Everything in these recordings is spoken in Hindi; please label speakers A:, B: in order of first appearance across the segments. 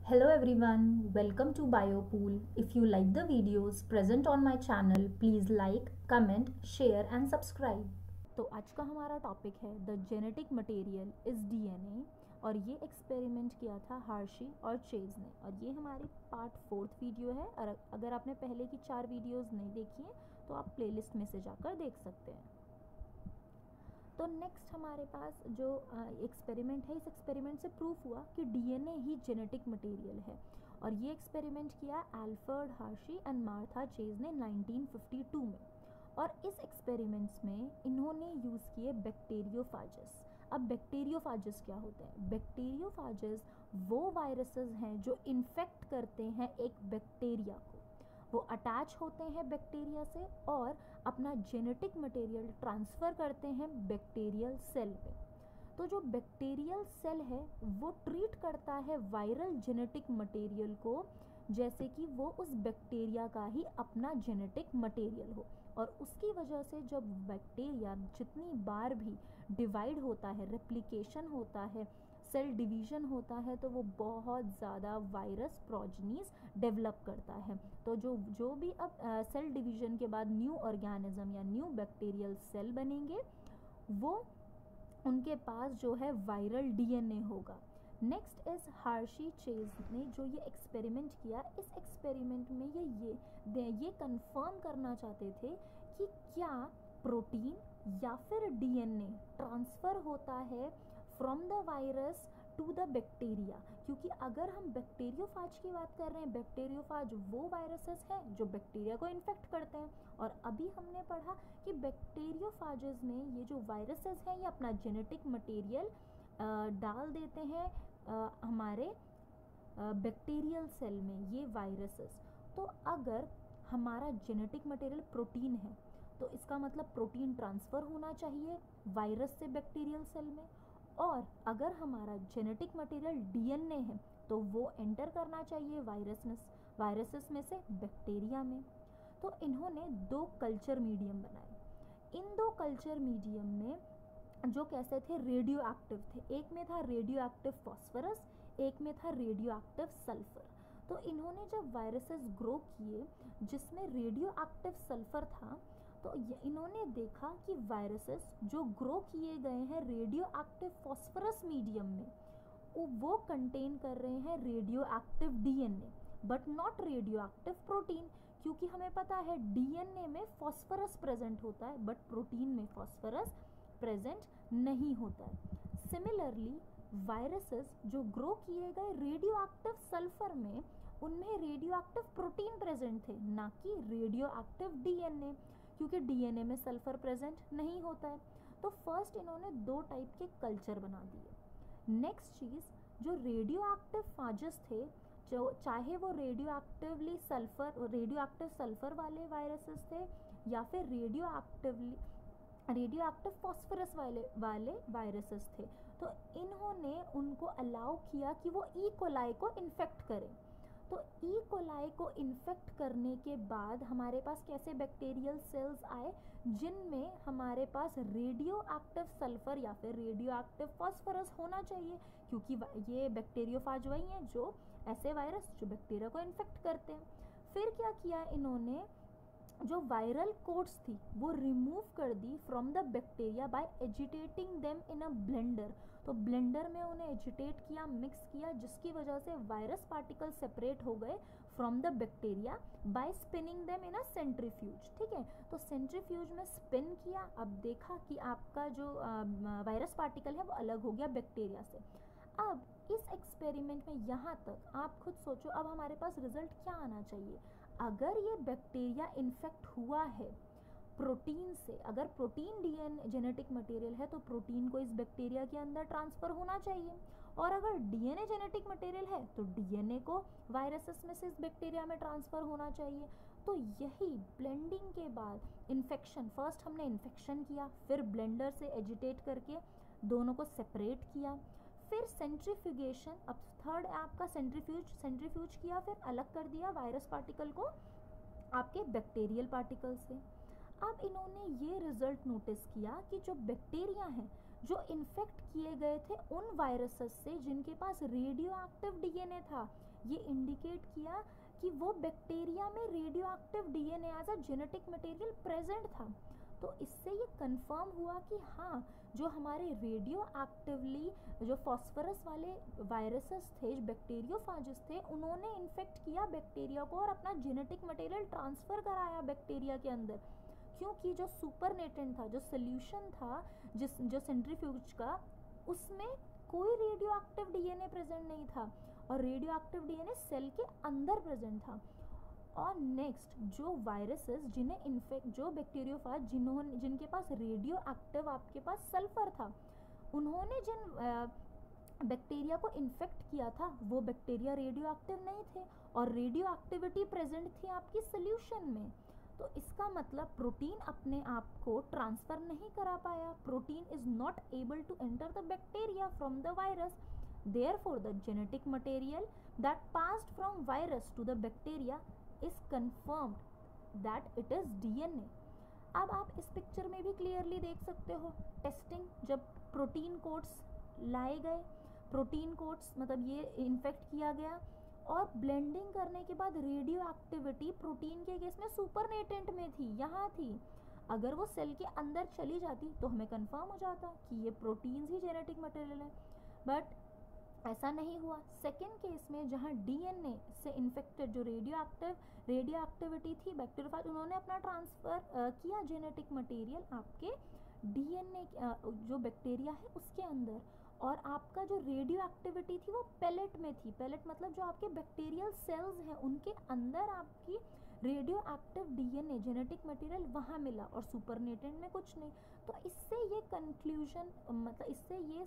A: Hello everyone, welcome to Biopool. If you like the videos present on my channel, please like, comment, share and subscribe. तो आज का हमारा टॉपिक है the genetic material is DNA और ये एक्सपेरिमेंट किया था हार्शी और चेज ने और ये हमारी पार्ट 4th वीडियो है और अगर आपने पहले की 4 वीडियोस नहीं देखी हैं तो आप प्लेलिस्ट में से जाकर देख सकते हैं। तो नेक्स्ट हमारे पास जो एक्सपेरिमेंट है, इस एक्सपेरिमेंट से प्रूफ हुआ कि डीएनए ही जेनेटिक मटेरियल है और ये एक्सपेरिमेंट किया एल्फ्रेड हार्शी एंड मार्था चेज ने 1952 में। और इस एक्सपेरिमेंट्स में इन्होंने यूज़ किए बैक्टीरियोफाजस। अब बैक्टीरियोफाजस क्या होते हैं? बैक्टीरियोफाजस वो वायरसेस हैं जो इन्फेक्ट करते हैं एक बैक्टीरिया को। वो अटैच होते हैं बैक्टीरिया से और अपना जेनेटिक मटेरियल ट्रांसफ़र करते हैं बैक्टीरियल सेल में। तो जो बैक्टीरियल सेल है वो ट्रीट करता है वायरल जेनेटिक मटेरियल को जैसे कि वो उस बैक्टीरिया का ही अपना जेनेटिक मटेरियल हो। और उसकी वजह से जब बैक्टीरिया जितनी बार भी डिवाइड होता है, रेप्लिकेशन होता है, सेल डिवीज़न होता है, तो वो बहुत ज़्यादा वायरस प्रोजेनीज डेवलप करता है। तो जो भी अब सेल डिवीज़न के बाद न्यू ऑर्गेनिज्म या न्यू बैक्टीरियल सेल बनेंगे वो उनके पास जो है वायरल डीएनए होगा। नेक्स्ट इज हार्शी चेज ने जो ये एक्सपेरिमेंट किया, इस एक्सपेरिमेंट में ये कंफर्म करना चाहते थे कि क्या प्रोटीन या फिर डीएनए ट्रांसफ़र होता है from the virus to the bacteria. क्योंकि अगर हम बैक्टीरियोफाज की बात कर रहे हैं, बैक्टीरियोफाज वो वायरसेस हैं जो बैक्टीरिया को इन्फेक्ट करते हैं और अभी हमने पढ़ा कि बैक्टीरियोफाजेस में ये जो वायरसेस हैं ये अपना जेनेटिक मटेरियल डाल देते हैं हमारे बैक्टीरियल सेल में, ये वायरसेस। तो अगर हमारा जेनेटिक मटेरियल प्रोटीन है तो इसका मतलब प्रोटीन ट्रांसफ़र होना चाहिए वायरस से बैक्टीरियल सेल में, और अगर हमारा जेनेटिक मटेरियल डीएनए है तो वो एंटर करना चाहिए वायरसेस में से बैक्टीरिया में। तो इन्होंने 2 कल्चर मीडियम बनाए। इन 2 कल्चर मीडियम में जो कैसे थे, रेडियो एक्टिव थे। एक में था रेडियो एक्टिव फॉस्फोरस, एक में था रेडियो एक्टिव सल्फर। तो इन्होंने जब वायरसेस ग्रो किए जिसमें रेडियो एक्टिव सल्फर था तो इन्होंने देखा कि वायरसेस जो ग्रो किए गए हैं रेडियो एक्टिव फॉस्फोरस मीडियम में वो कंटेन कर रहे हैं radio active DNA but not radio active protein. क्योंकि हमें पता है डीएनए में फॉस्फोरस प्रेजेंट होता है बट प्रोटीन में फॉस्फोरस प्रेजेंट नहीं होता है। सिमिलरली वायरसेस जो ग्रो किए गए रेडियो एक्टिव सल्फर में उनमें रेडियो एक्टिव प्रोटीन प्रेजेंट थे, ना कि रेडियो एक्टिव डीएनए, क्योंकि डीएनए में सल्फर प्रेजेंट नहीं होता है। तो फर्स्ट इन्होंने 2 टाइप के कल्चर बना दिए। नेक्स्ट चीज़, जो रेडियो एक्टिव फाजस थे, जो चाहे वो रेडियो एक्टिव सल्फर वाले वायरसेस थे या फिर रेडियो एक्टिव फॉस्फोरस वाले वायरसेस थे, तो इन्होंने उनको अलाउ किया कि वो ई कोलाई को इन्फेक्ट करें। तो ई कोलाई को इन्फेक्ट करने के बाद हमारे पास कैसे बैक्टीरियल सेल्स आए जिनमें हमारे पास रेडियो एक्टिव सल्फर या फिर रेडियो एक्टिव फॉस्फोरस होना चाहिए, क्योंकि ये बैक्टीरियोफाज वही हैं जो ऐसे वायरस जो बैक्टीरिया को इन्फेक्ट करते हैं। फिर क्या किया इन्होंने, जो वायरल कोड्स थी वो रिमूव कर दी from the bacteria by agitating them in a blender. तो ब्लेंडर में उन्हें एजिटेट किया, मिक्स किया, जिसकी वजह से वायरस पार्टिकल सेपरेट हो गए from the bacteria bye spinning them in a centrifuge. ठीक है, तो सेंट्रीफ्यूज में स्पिन किया, अब देखा कि आपका जो वायरस पार्टिकल है वो अलग हो गया बैक्टीरिया से। अब इस एक्सपेरिमेंट में यहाँ तक आप खुद सोचो, अब हमारे पास रिजल्ट क्या आना चाहिए। अगर ये बैक्टीरिया इन्फेक्ट हुआ है प्रोटीन से, अगर प्रोटीन डीएनए जेनेटिक मटेरियल है तो प्रोटीन को इस बैक्टीरिया के अंदर ट्रांसफ़र होना चाहिए, और अगर डीएनए जेनेटिक मटेरियल है तो डीएनए को वायरसेस में से इस बैक्टीरिया में ट्रांसफ़र होना चाहिए। तो यही ब्लेंडिंग के बाद इन्फेक्शन, फर्स्ट हमने इन्फेक्शन किया, फिर ब्लेंडर से एजिटेट करके दोनों को सेपरेट किया, फिर सेंट्रीफ्यूगेशन, अब थर्ड आपका सेंट्रीफ्यूज किया, फिर अलग कर दिया वायरस पार्टिकल को आपके बैक्टीरियल पार्टिकल से। अब इन्होंने ये रिजल्ट नोटिस किया कि जो बैक्टीरिया हैं जो इन्फेक्ट किए गए थे उन वायरसेस से जिनके पास रेडियो एक्टिव डीएनए था, ये इंडिकेट किया कि वो बैक्टीरिया में radio active DNA as a genetic material present था। तो इससे ये कंफर्म हुआ कि हाँ, जो हमारे रेडियो एक्टिवली जो फॉस्फोरस वाले वायरसेस थे, बैक्टीरियोफाजिस थे, उन्होंने इन्फेक्ट किया बैक्टीरिया को और अपना जेनेटिक मटेरियल ट्रांसफ़र कराया बैक्टीरिया के अंदर। क्योंकि जो सुपरनेटेंट था, जो सोल्यूशन था जो सेंट्रीफ्यूज का, उसमें कोई रेडियो एक्टिव डीएनए प्रेजेंट नहीं था और रेडियो एक्टिव डीएनए सेल के अंदर प्रेजेंट था। और नेक्स्ट, जो वायरसेस जिन्हें इन्फेक्ट, जो बैक्टीरियोफाज जिनके पास रेडियो एक्टिव, आपके पास सल्फर था, उन्होंने जिन बैक्टीरिया को इन्फेक्ट किया था वो बैक्टीरिया रेडियो एक्टिव नहीं थे और रेडियो एक्टिविटी प्रेजेंट थी आपकी सोल्यूशन में। तो इसका मतलब प्रोटीन अपने आप को ट्रांसफ़र नहीं करा पाया। Protein is not able to enter the bacteria from the virus. Therefore, the genetic material that passed from virus to the bacteria is confirmed that it is DNA. अब आप इस पिक्चर में भी क्लियरली देख सकते हो टेस्टिंग, जब प्रोटीन कोड्स लाए गए, प्रोटीन कोड्स मतलब ये इन्फेक्ट किया गया और ब्लेंडिंग करने के बाद रेडियो एक्टिविटी प्रोटीन के केस में सुपरनेटेंट में थी, यहाँ थी। अगर वो सेल के अंदर चली जाती तो हमें कंफर्म हो जाता कि ये प्रोटीन्स ही जेनेटिक मटेरियल है, बट ऐसा नहीं हुआ। सेकेंड केस में जहाँ डीएनए से इन्फेक्टेड जो रेडियो एक्टिविटी थी बैक्टीरियोफाज, उन्होंने अपना ट्रांसफ़र किया जेनेटिक मटेरियल आपके डीएनए जो बैक्टीरिया है उसके अंदर, और आपका जो रेडियो एक्टिविटी थी वो पेलेट में थी। पेलेट मतलब जो आपके बैक्टीरियल सेल्स हैं उनके अंदर आपकी radio active DNA genetic material वहाँ मिला और सुपरनेटेंट में कुछ नहीं। तो इससे ये कंक्लूजन, मतलब इससे ये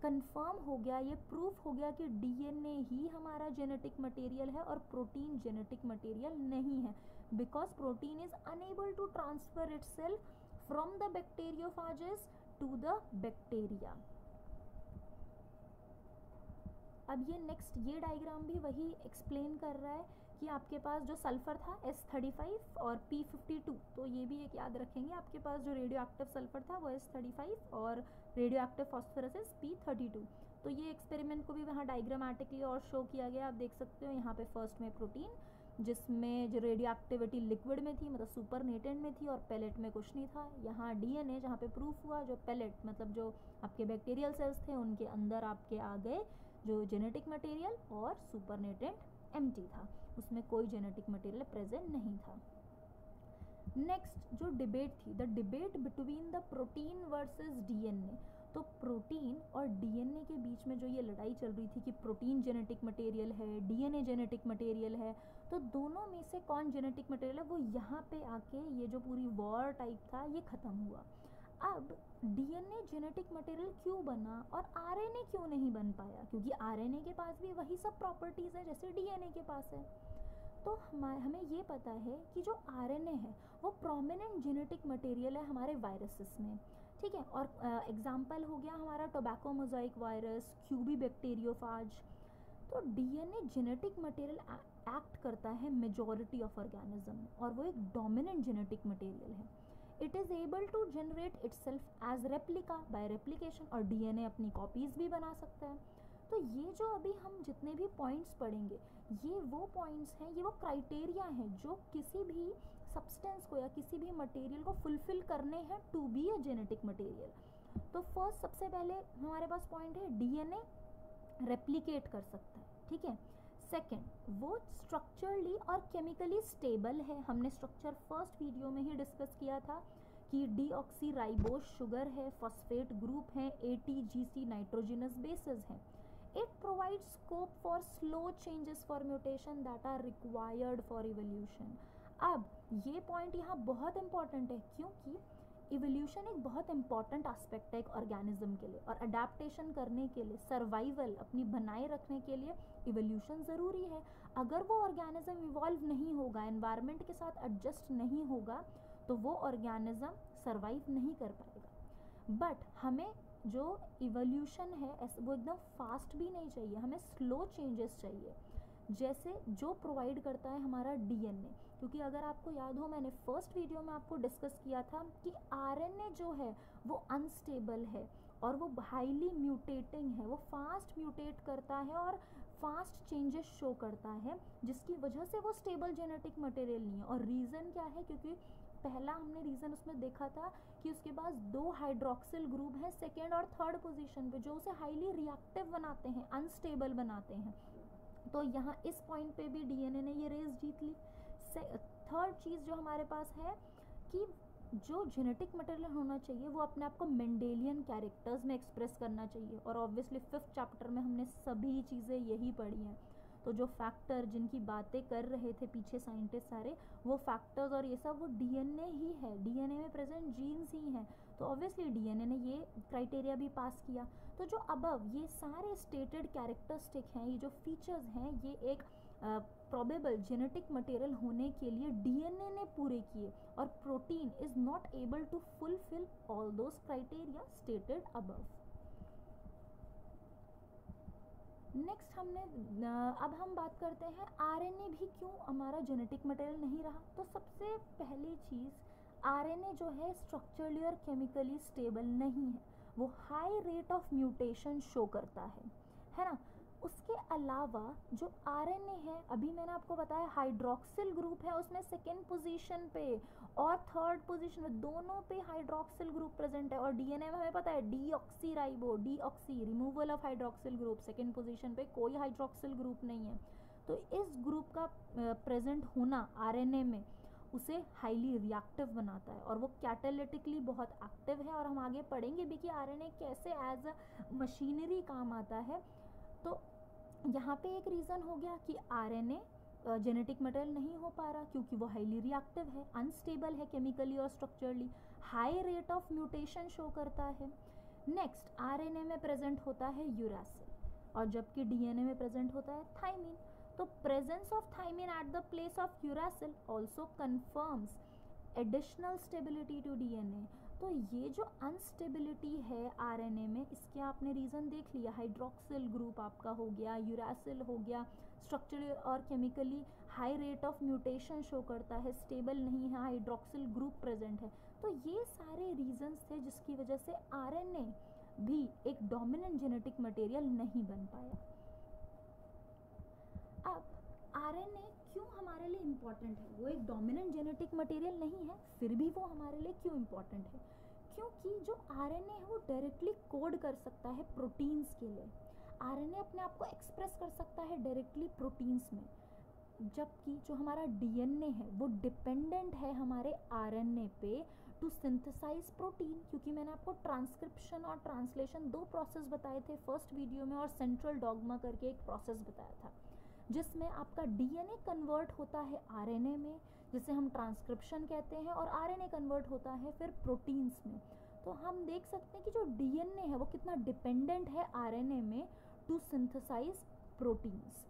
A: कंफर्म हो गया, ये प्रूफ हो गया कि डीएनए ही हमारा जेनेटिक मटेरियल है और प्रोटीन जेनेटिक मटेरियल नहीं है, because protein is unable to transfer itself from the bacteriophages to the bacteria. अब ये नेक्स्ट ये डायग्राम भी वही एक्सप्लेन कर रहा है कि आपके पास जो सल्फ़र था S35 और P52, तो ये भी एक याद रखेंगे, आपके पास जो रेडियो एक्टिव सल्फ़र था वो S35 और रेडियो एक्टिव फॉस्फोरस P32। तो ये एक्सपेरिमेंट को भी वहाँ डायग्रामेटिकली और शो किया गया, आप देख सकते हो। यहाँ पे फर्स्ट में प्रोटीन जिसमें जो रेडियो एक्टिविटी लिक्विड में थी, मतलब सुपरनेटेंट में थी, और पेलेट में कुछ नहीं था। यहाँ डीएनए जहाँ पे प्रूफ हुआ, जो पेलेट मतलब जो आपके बैक्टीरियल सेल्स थे उनके अंदर आपके आ गए जो जेनेटिक मटेरियल, और सुपरनेटेंट एम्प्टी था, उसमें कोई जेनेटिक मटेरियल प्रेजेंट नहीं था। नेक्स्ट जो डिबेट थी, the debate between the protein versus DNA. तो प्रोटीन और डीएनए के बीच में जो ये लड़ाई चल रही थी कि प्रोटीन जेनेटिक मटेरियल है, डीएनए जेनेटिक मटेरियल है, तो दोनों में से कौन जेनेटिक मटेरियल है, वो यहाँ पे आके ये जो पूरी वॉर टाइप था ये ख़त्म हुआ। अब डीएनए जेनेटिक मटेरियल क्यों बना और आरएनए क्यों नहीं बन पाया? क्योंकि आरएनए के पास भी वही सब प्रॉपर्टीज़ है जैसे डीएनए के पास है। तो हमें ये पता है कि जो आरएनए है वो प्रोमिनेंट जेनेटिक मटेरियल है हमारे वायरसेस में, ठीक है। और एग्जाम्पल हो गया हमारा tobacco mosaic virus, QB bacteriophage. तो डीएनए जेनेटिक मटेरियल एक्ट करता है मेजॉरिटी ऑफ ऑर्गेनिज्म में, और वो एक डोमिनेंट जेनेटिक मटेरियल है। It is able to generate itself as replica by replication, और डीएनए अपनी कॉपीज़ भी बना सकता है। तो ये जो अभी हम जितने भी पॉइंट्स पढ़ेंगे, ये वो पॉइंट्स हैं, ये वो क्राइटेरिया हैं जो किसी भी सब्सटेंस को या किसी भी मटेरियल को फुलफिल करने हैं to be a genetic material. तो फर्स्ट सबसे पहले हमारे पास पॉइंट है डीएनए रेप्लिकेट कर सकता है, ठीक है। सेकेंड, वो स्ट्रक्चरली और केमिकली स्टेबल है। हमने स्ट्रक्चर फर्स्ट वीडियो में ही डिस्कस किया था कि डीऑक्सीराइबोज शुगर है, फॉस्फेट ग्रुप है, ATGC नाइट्रोजनस बेसेस हैं। It provides scope for slow changes for mutation that are required for evolution. अब ये पॉइंट यहाँ बहुत इंपॉर्टेंट है क्योंकि इवोल्यूशन एक बहुत इंपॉर्टेंट एस्पेक्ट है एक ऑर्गेनिज्म के लिए, और अडेप्टेशन करने के लिए, सर्वाइवल अपनी बनाए रखने के लिए इवोल्यूशन ज़रूरी है। अगर वो ऑर्गेनिज्म इवॉल्व नहीं होगा, एनवायरनमेंट के साथ एडजस्ट नहीं होगा, तो वो ऑर्गेनिज्म सर्वाइव नहीं कर पाएगा। बट हमें जो इवोल्यूशन है वो एकदम फास्ट भी नहीं चाहिए, हमें स्लो चेंजेस चाहिए, जैसे जो प्रोवाइड करता है हमारा डीएनए। क्योंकि अगर आपको याद हो, मैंने फर्स्ट वीडियो में आपको डिस्कस किया था कि आरएनए जो है वो अनस्टेबल है और वो हाईली म्यूटेटिंग है, वो फास्ट म्यूटेट करता है और फास्ट चेंजेस शो करता है, जिसकी वजह से वो स्टेबल जेनेटिक मटेरियल नहीं है। और रीज़न क्या है, क्योंकि पहला हमने रीज़न उसमें देखा था कि उसके पास 2 हाइड्रोक्सिल ग्रुप हैं सेकेंड और थर्ड पोजीशन पे, जो उसे हाईली रिएक्टिव बनाते हैं, अनस्टेबल बनाते हैं। तो यहाँ इस पॉइंट पे भी डीएनए ने ये रेस जीत ली। थर्ड चीज़ जो हमारे पास है कि जो जेनेटिक मटेरियल होना चाहिए वो अपने आप को मेंडेलियन कैरेक्टर्स में एक्सप्रेस करना चाहिए। और ऑब्वियसली 5th चैप्टर में हमने सभी चीज़ें यही पढ़ी हैं। तो जो फैक्टर जिनकी बातें कर रहे थे पीछे साइंटिस्ट सारे, वो फैक्टर्स और ये सब वो डीएनए ही है, डीएनए में प्रेजेंट जीन्स ही हैं। तो ऑब्वियसली डीएनए ने ये क्राइटेरिया भी पास किया। तो जो अबव ये सारे स्टेटेड कैरेक्टरिस्टिक हैं, ये जो फीचर्स हैं, ये एक प्रोबेबल जेनेटिक मटेरियल होने के लिए डीएनए ने पूरे किए, और protein is not able to fulfil all those criteria stated above. Next अब हम बात करते हैं आरएनए भी क्यों हमारा जेनेटिक मटेरियल नहीं रहा। तो सबसे पहली चीज़, आरएनए जो है स्ट्रक्चरली और केमिकली स्टेबल नहीं है, वो high rate of mutation show करता है ना। उसके अलावा जो आरएनए है, अभी मैंने आपको बताया हाइड्रोक्सिल ग्रुप है उसमें सेकेंड पोजीशन पे और थर्ड पोजीशन में, दोनों पे हाइड्रोक्सिल ग्रुप प्रेजेंट है। और डीएनए में हमें पता है deoxy removal of hydroxyl group, second position पे कोई हाइड्रोक्सिल ग्रुप नहीं है। तो इस ग्रुप का प्रेजेंट होना आरएनए में उसे हाईली रिएक्टिव बनाता है, और वो कैटालिटिकली बहुत एक्टिव है। और हम आगे पढ़ेंगे भी कि आरएनए कैसे एज अ मशीनरी काम आता है। तो यहाँ पे एक रीज़न हो गया कि आरएनए जेनेटिक मटेरियल नहीं हो पा रहा, क्योंकि वो हाईली रिएक्टिव है, अनस्टेबल है केमिकली और structurally, high rate of mutation show करता है। नेक्स्ट, आरएनए में प्रेजेंट होता है यूरासिल, और जबकि डीएनए में प्रेजेंट होता है थाइमिन। तो presence of thymine at the place of uracil also confirms additional stability to DNA. तो ये जो अनस्टेबिलिटी है आरएनए में, इसके आपने रीज़न देख लिया, हाइड्रोक्सिल ग्रुप आपका हो गया, यूरासिल हो गया, स्ट्रक्चरली और chemically high rate of mutation show करता है, स्टेबल नहीं है, हाइड्रोक्सिल ग्रुप प्रेजेंट है। तो ये सारे रीजंस थे जिसकी वजह से आरएनए भी एक डोमिनेंट जेनेटिक मटेरियल नहीं बन पाया। अब आरएनए क्यों हमारे लिए इम्पॉर्टेंट है? वो एक डोमिनेंट जेनेटिक मटेरियल नहीं है, फिर भी वो हमारे लिए क्यों इम्पॉर्टेंट है? क्योंकि जो आरएनए है वो डायरेक्टली कोड कर सकता है प्रोटीन्स के लिए। आरएनए अपने आप को एक्सप्रेस कर सकता है डायरेक्टली प्रोटीन्स में, जबकि जो हमारा डीएनए है वो डिपेंडेंट है हमारे आरएनए पे टू सिंथेसाइज प्रोटीन। क्योंकि मैंने आपको ट्रांसक्रिप्शन और ट्रांसलेशन 2 प्रोसेस बताए थे फर्स्ट वीडियो में, और सेंट्रल डॉग्मा करके एक प्रोसेस बताया था, जिसमें आपका डीएनए कन्वर्ट होता है आरएनए में, जिसे हम ट्रांसक्रिप्शन कहते हैं, और आरएनए कन्वर्ट होता है फिर प्रोटीन्स में। तो हम देख सकते हैं कि जो डीएनए है वो कितना डिपेंडेंट है आरएनए में टू सिंथेसाइज प्रोटीन्स।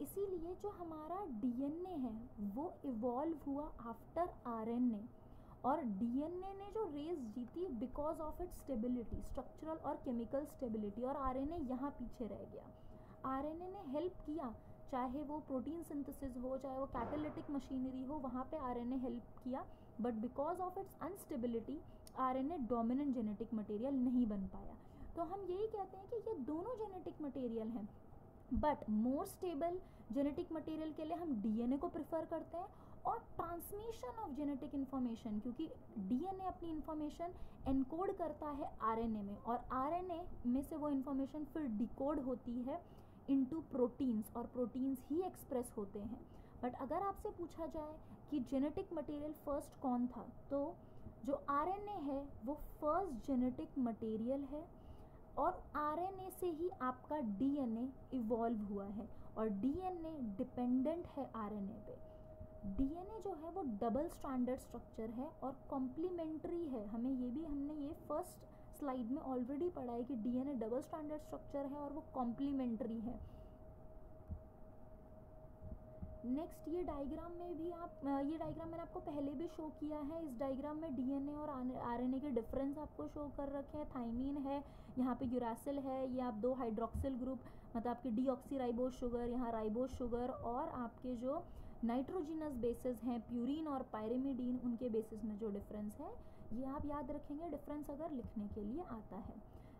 A: इसीलिए जो हमारा डीएनए है वो इवॉल्व हुआ आफ्टर आरएनए, और डीएनए ने जो रेस जीती because of it's stability, structural और केमिकल स्टेबिलिटी, और आरएनए यहाँ पीछे रह गया। आरएनए ने हेल्प किया, चाहे वो प्रोटीन सिंथेसिस हो, चाहे वो कैटालिटिक मशीनरी हो, वहाँ पे आरएनए हेल्प किया, but because of its unstability RNA dominant genetic material नहीं बन पाया। तो हम यही कहते हैं कि ये दोनों जेनेटिक मटेरियल हैं, but more stable genetic material के लिए हम डीएनए को प्रेफर करते हैं, और ट्रांसमिशन ऑफ जेनेटिक इन्फॉर्मेशन, क्योंकि डीएनए अपनी इन्फॉर्मेशन एनकोड करता है आरएनए में, और आरएनए में से वो इन्फॉर्मेशन फिर डिकोड होती है इनटू प्रोटीन्स, और प्रोटीन्स ही एक्सप्रेस होते हैं। बट अगर आपसे पूछा जाए कि जेनेटिक मटेरियल फर्स्ट कौन था, तो जो आरएनए है वो फर्स्ट जेनेटिक मटेरियल है, और आरएनए से ही आपका डीएनए इवॉल्व हुआ है, और डीएनए डिपेंडेंट है आरएनए पे। डीएनए जो है वो डबल स्ट्रैंडेड स्ट्रक्चर है और कॉम्प्लीमेंट्री है। हमने ये फर्स्ट स्लाइड में ऑलरेडी पढ़ा है कि डीएनए डबल स्ट्रैंडेड स्ट्रक्चर है और वो कॉम्प्लीमेंट्री है। नेक्स्ट, ये डायग्राम मैंने आपको पहले भी शो किया है। इस डायग्राम में डीएनए और आरएनए के डिफरेंस आपको शो कर रखे हैं। थाइमीन है, यहाँ पे यूरासिल है, ये आप 2 हाइड्रोक्सिल ग्रुप, मतलब आपके डीऑक्सीराइबोज शुगर, यहाँ राइबोज शुगर, और आपके जो नाइट्रोजिनस बेसिस हैं प्यूरिन और पायरिमिडीन, उनके बेसिस में जो डिफरेंस है ये आप याद रखेंगे डिफरेंस अगर लिखने के लिए आता है।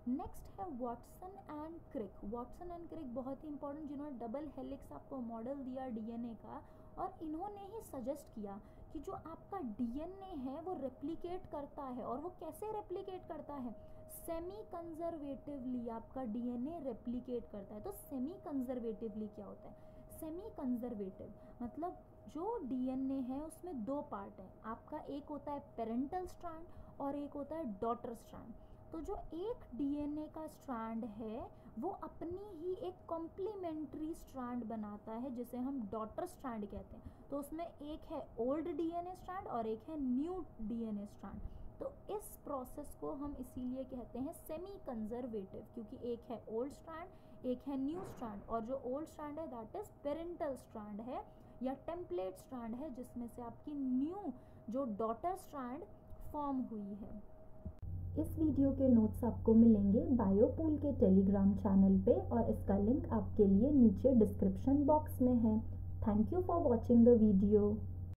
A: नेक्स्ट है Watson and Crick. Watson and Crick बहुत ही इंपॉर्टेंट, जिन्होंने डबल हेलिक्स आपको मॉडल दिया डीएनए का, और इन्होंने ही सजेस्ट किया कि जो आपका डीएनए है वो रेप्लिकेट करता है। और वो कैसे रेप्लिकेट करता है? सेमी कंजर्वेटिवली आपका डीएनए रेप्लिकेट करता है। तो सेमी कंजर्वेटिवली क्या होता है? सेमी कंजर्वेटिव मतलब जो डीएनए है उसमें दो पार्ट है आपका, एक होता है पेरेंटल स्ट्रैंड और एक होता है डॉटर स्ट्रैंड। तो जो एक डीएनए का स्ट्रैंड है वो अपनी ही एक कॉम्प्लीमेंट्री स्ट्रैंड बनाता है जिसे हम डॉटर स्ट्रैंड कहते हैं। तो उसमें एक है ओल्ड डीएनए स्ट्रैंड और एक है न्यू डीएनए स्ट्रैंड। तो इस प्रोसेस को हम इसीलिए कहते हैं सेमी कंजर्वेटिव, क्योंकि एक है ओल्ड स्ट्रैंड एक है न्यू स्ट्रैंड, और जो ओल्ड स्ट्रैंड है दैट इज पेरेंटल स्ट्रैंड है या टेम्पलेट स्ट्रैंड है, जिसमें से आपकी न्यू जो डॉटर स्ट्रैंड फॉर्म हुई है। इस वीडियो के नोट्स आपको मिलेंगे बायोपूल के टेलीग्राम चैनल पे, और इसका लिंक आपके लिए नीचे डिस्क्रिप्शन बॉक्स में है। Thank you for watching the video.